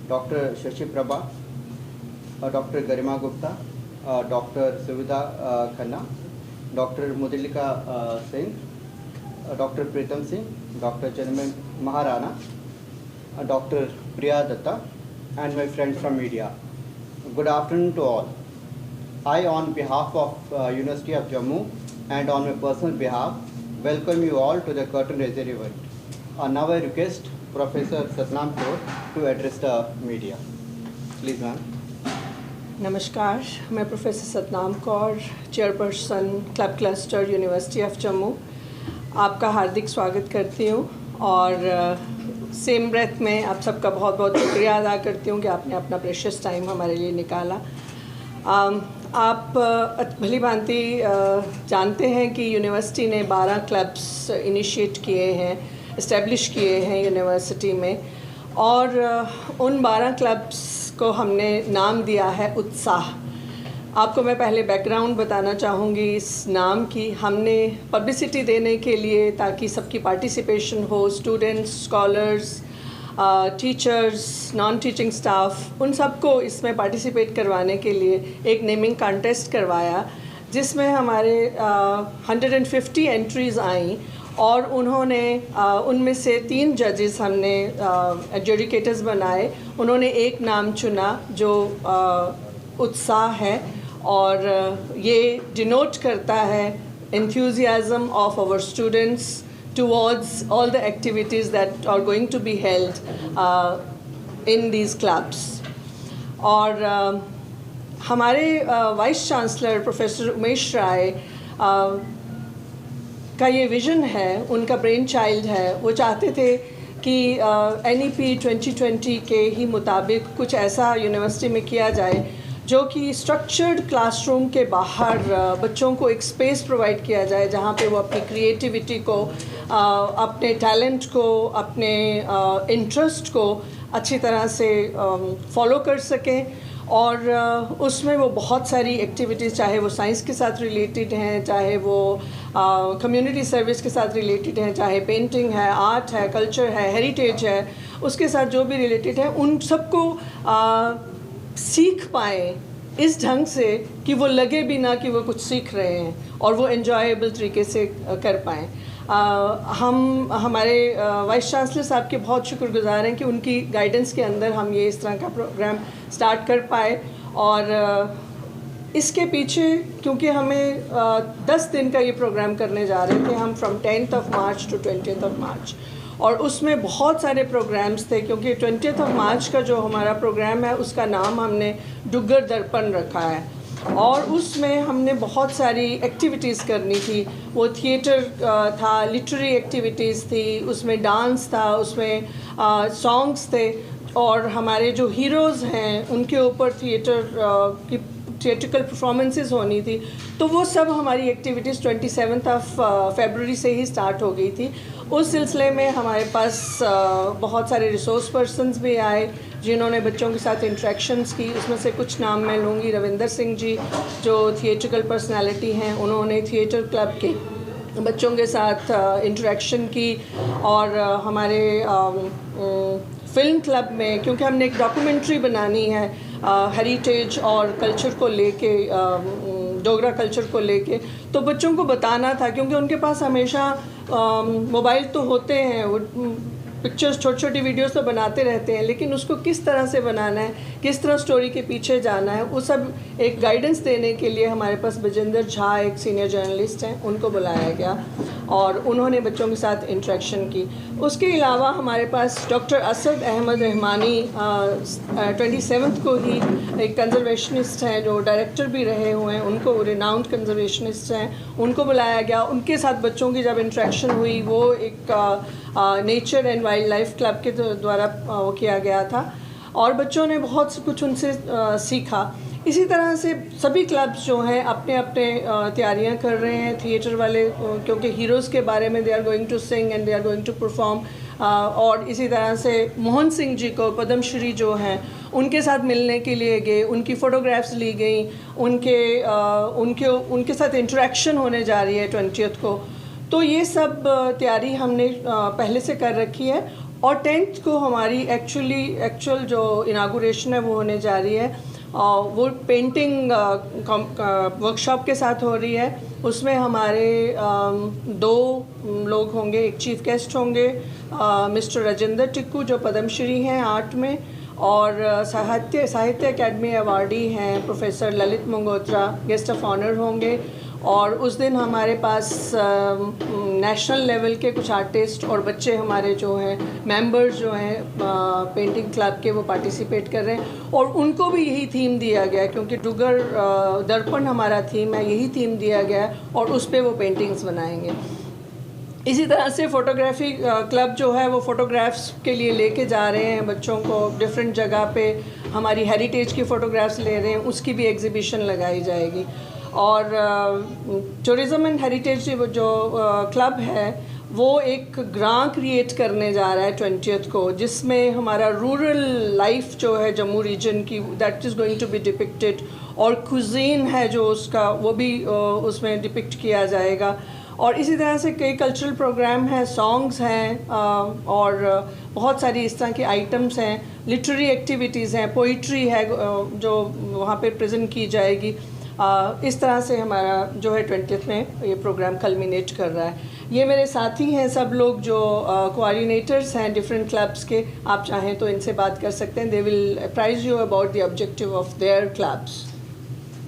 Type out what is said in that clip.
Doctor Shashi Prabha, doctor Garima Gupta, doctor Suvidha Khanna, doctor Mudlika Singh, doctor Pritam Singh, doctor Chandraman Maharana, Dr. Priya Datta, and my friends from media. Good afternoon to all. I, on behalf of University of Jammu and on my personal behalf, welcome you all to the curtain raiser event. Now I request Professor Satnam Kaur to address the media. Please, ma'am. नमस्कार, मैं professor Satnam Kaur, chairperson club cluster university of Jammu आपका हार्दिक स्वागत करती हूँ और same breath में आप सबका बहुत बहुत शुक्रिया अदा करती हूँ कि आपने अपना प्रेशियस टाइम हमारे लिए निकाला। आप भली भांति जानते हैं कि यूनिवर्सिटी ने 12 क्लब्स इनिशिएट किए हैं, इस्टेब्लिश किए हैं यूनिवर्सिटी में, और उन 12 क्लब्स को हमने नाम दिया है उत्साह। आपको मैं पहले बैकग्राउंड बताना चाहूँगी इस नाम की। हमने पब्लिसिटी देने के लिए, ताकि सबकी पार्टिसिपेशन हो, students, scholars, teachers, non teaching staff, उन सबको इसमें पार्टिसिपेट करवाने के लिए एक नेमिंग कॉन्टेस्ट करवाया, जिसमें हमारे 150 एंट्रीज़ आई और उन्होंने उनमें से 3 जजेस हमने एडजुडिकेटर्स बनाए। उन्होंने एक नाम चुना जो उत्साह है, और ये डिनोट करता है enthusiasm of our students towards all the activities that are going to be held in these clubs. और हमारे वाइस चांसलर प्रोफेसर उमेश राय का ये विज़न है, उनका ब्रेन चाइल्ड है। वो चाहते थे कि NEP 2020 के ही मुताबिक कुछ ऐसा यूनिवर्सिटी में किया जाए जो कि स्ट्रक्चर्ड क्लासरूम के बाहर बच्चों को एक स्पेस प्रोवाइड किया जाए जहाँ पे वो अपनी क्रिएटिविटी को, अपने टैलेंट को, अपने इंटरेस्ट को अच्छी तरह से फॉलो कर सकें। और उसमें वो बहुत सारी एक्टिविटीज़, चाहे वो साइंस के साथ रिलेटेड हैं, चाहे वो कम्युनिटी सर्विस के साथ रिलेटेड हैं, चाहे पेंटिंग है, आर्ट है, कल्चर है, हेरिटेज है, उसके साथ जो भी रिलेटेड है, उन सबको सीख पाएँ इस ढंग से कि वो लगे भी ना कि वो कुछ सीख रहे हैं, और वो एन्जॉयबल तरीके से कर पाएँ। हम हमारे वाइस चांसलर साहब के बहुत शुक्रगुजार हैं कि उनकी गाइडेंस के अंदर हम ये इस तरह का प्रोग्राम स्टार्ट कर पाए। और इसके पीछे, क्योंकि हमें 10 दिन का ये प्रोग्राम करने जा रहे थे हम, from 10th March two 20th मार्च, और उसमें बहुत सारे प्रोग्राम्स थे। क्योंकि 20th मार्च का जो हमारा प्रोग्राम है उसका नाम हमने डुग्गर दर्पण रखा है, और उसमें हमने बहुत सारी एक्टिविटीज़ करनी थी। वो थिएटर था, लिटरेरी एक्टिविटीज़ थी, उसमें डांस था, उसमें सॉन्ग्स थे, और हमारे जो हीरोज़ हैं उनके ऊपर थिएट्रिकल परफॉर्मेंसेस होनी थी। तो वो सब हमारी एक्टिविटीज़ 27 फरवरी से ही स्टार्ट हो गई थी। उस सिलसिले में हमारे पास बहुत सारे रिसोर्स पर्सन्स भी आए जिन्होंने बच्चों के साथ इंटरेक्शंस की। उसमें से कुछ नाम मैं लूँगी। रविंदर सिंह जी जो थिएट्रिकल पर्सनालिटी हैं, उन्होंने थिएटर क्लब के बच्चों के साथ इंटरेक्शन की। और हमारे फिल्म क्लब में, क्योंकि हमने एक डॉक्यूमेंट्री बनानी है हेरिटेज और कल्चर को लेके, डोगरा कल्चर को लेके, तो बच्चों को बताना था, क्योंकि उनके पास हमेशा मोबाइल तो होते हैं, वो पिक्चर्स, छोटी छोटी वीडियोस तो बनाते रहते हैं, लेकिन उसको किस तरह से बनाना है, किस तरह स्टोरी के पीछे जाना है, वो सब एक गाइडेंस देने के लिए हमारे पास बजिंदर झा एक सीनियर जर्नलिस्ट हैं, उनको बुलाया गया और उन्होंने बच्चों के साथ इंटरेक्शन की। उसके अलावा हमारे पास डॉक्टर असद अहमद रहमानी 27 को ही एक कंजर्वेशनिस्ट हैं जो डायरेक्टर भी रहे हुए हैं, उनको रिनाउंड कंजर्वेशनिस्ट हैं, उनको बुलाया गया। उनके साथ बच्चों की जब इंटरेक्शन हुई, वो एक nature and wild life club के द्वारा वो किया गया था, और बच्चों ने बहुत कुछ उनसे सीखा। इसी तरह से सभी क्लब्स जो हैं अपने अपने तैयारियां कर रहे हैं। थिएटर वाले, क्योंकि हीरोज़ के बारे में they are going to sing and they are going to perform, और इसी तरह से मोहन सिंह जी को, पद्मश्री जो हैं, उनके साथ मिलने के लिए गए, उनकी फ़ोटोग्राफ्स ली गई, उनके साथ इंटरेक्शन होने जा रही है 20th को। तो ये सब तैयारी हमने पहले से कर रखी है, और 10th को हमारी एक्चुअल जो इनागुरेशन है वो होने जा रही है, वो पेंटिंग वर्कशॉप के साथ हो रही है। उसमें हमारे 2 लोग होंगे, एक चीफ गेस्ट होंगे मिस्टर राजेंद्र टिक्कू जो पद्मश्री हैं आर्ट में, और साहित्य अकेडमी अवार्डी हैं professor Lalit Mangotra guest of honour होंगे। और उस दिन हमारे पास नेशनल लेवल के कुछ आर्टिस्ट और बच्चे हमारे जो हैं मेंबर्स जो हैं पेंटिंग क्लब के, वो पार्टिसिपेट कर रहे हैं। और उनको भी यही थीम दिया गया है, क्योंकि डुगर दर्पण हमारा थीम है, यही थीम दिया गया है और उस पर वो पेंटिंग्स बनाएंगे। इसी तरह से फ़ोटोग्राफी क्लब जो है वो फ़ोटोग्राफ्स के लिए लेके जा रहे हैं बच्चों को डिफरेंट जगह पे, हमारी हेरिटेज की फ़ोटोग्राफ्स ले रहे हैं, उसकी भी एग्जीबिशन लगाई जाएगी। और टूरिज़म एंड हेरिटेज जो क्लब है वो एक ग्रां क्रिएट करने जा रहा है 20th को, जिसमें हमारा रूरल लाइफ जो है जम्मू रीजन की, that is going to be depicted, और कुजीन है जो उसका, वो भी उसमें डिपिक्ट किया जाएगा। और इसी तरह से कई कल्चरल प्रोग्राम हैं, सॉन्ग्स हैं, और बहुत सारी इस तरह के आइटम्स हैं, लिटरेरी एक्टिविटीज़ हैं, पोइट्री है जो वहाँ पे प्रेजेंट की जाएगी। इस तरह से हमारा जो है 20th में ये प्रोग्राम कल्मिनेट कर रहा है। ये मेरे साथी हैं सब लोग जो कोऑर्डिनेटर्स हैं डिफरेंट क्लब्स के, आप चाहें तो इनसे बात कर सकते हैं। They will apprise you about the objective of their clubs.